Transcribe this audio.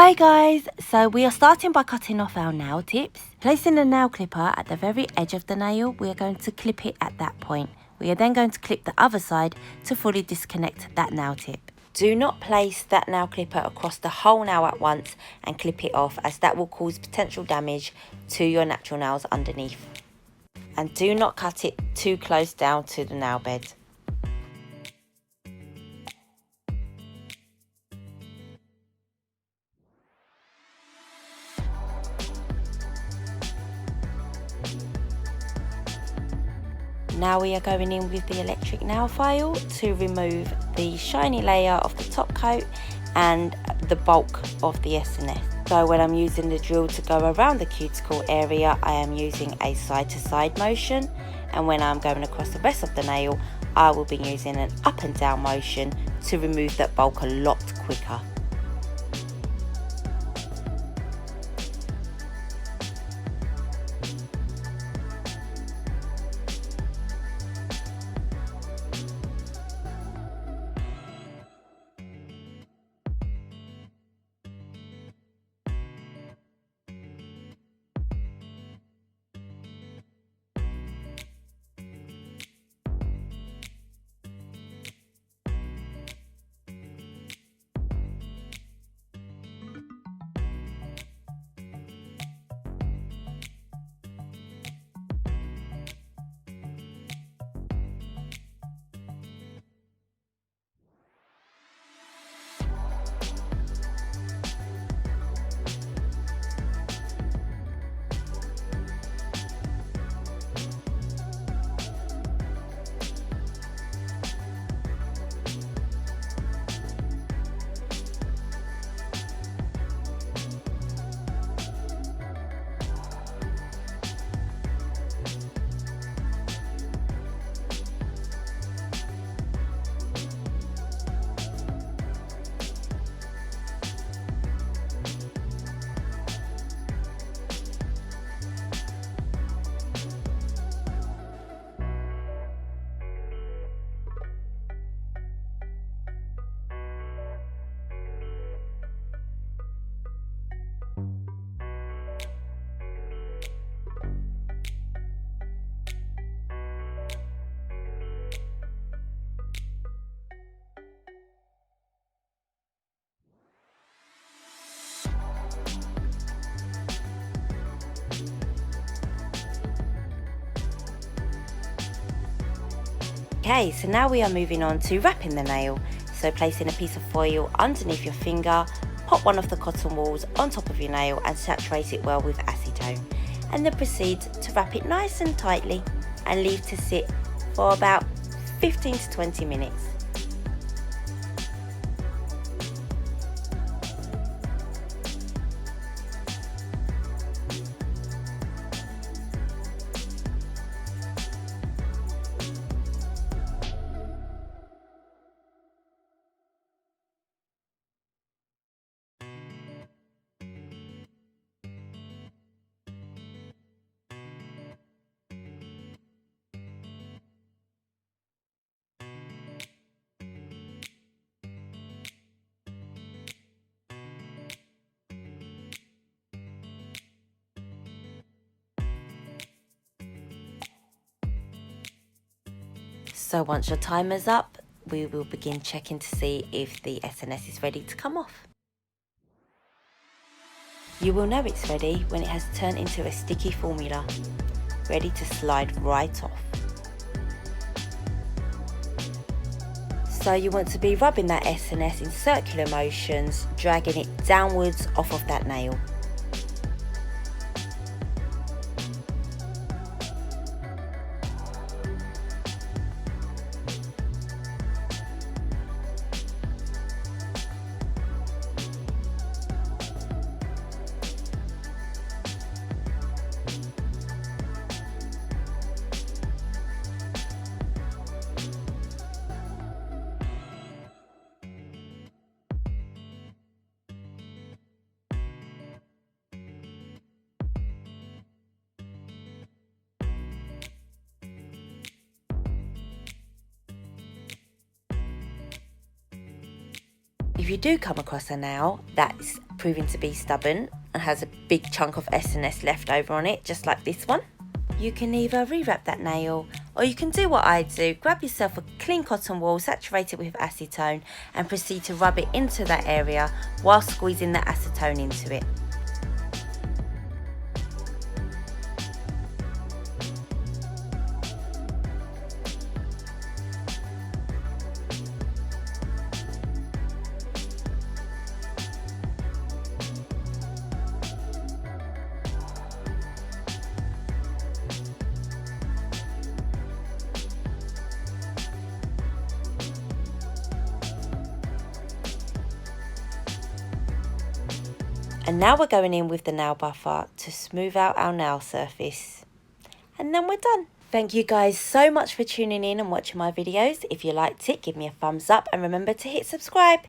Hi guys, so we are starting by cutting off our nail tips. Placing the nail clipper at the very edge of the nail, we are going to clip it at that point. We are then going to clip the other side to fully disconnect that nail tip. Do not place that nail clipper across the whole nail at once and clip it off, as that will cause potential damage to your natural nails underneath. And do not cut it too close down to the nail bed. Now we are going in with the electric nail file to remove the shiny layer of the top coat and the bulk of the SNS. So when I'm using the drill to go around the cuticle area, I am using a side to side motion, and when I'm going across the rest of the nail, I will be using an up and down motion to remove that bulk a lot quicker. Okay, so now we are moving on to wrapping the nail. So placing a piece of foil underneath your finger, pop one of the cotton balls on top of your nail and saturate it well with acetone. And then proceed to wrap it nice and tightly and leave to sit for about 15 to 20 minutes. So once your timer's up, we will begin checking to see if the SNS is ready to come off. You will know it's ready when it has turned into a sticky formula, ready to slide right off. So you want to be rubbing that SNS in circular motions, dragging it downwards off of that nail. If you do come across a nail that's proving to be stubborn and has a big chunk of SNS left over on it, just like this one, you can either rewrap that nail, or you can do what I do, grab yourself a clean cotton wool, saturate it with acetone and proceed to rub it into that area while squeezing the acetone into it. And now we're going in with the nail buffer to smooth out our nail surface. And then we're done. Thank you guys so much for tuning in and watching my videos. If you liked it, give me a thumbs up and remember to hit subscribe.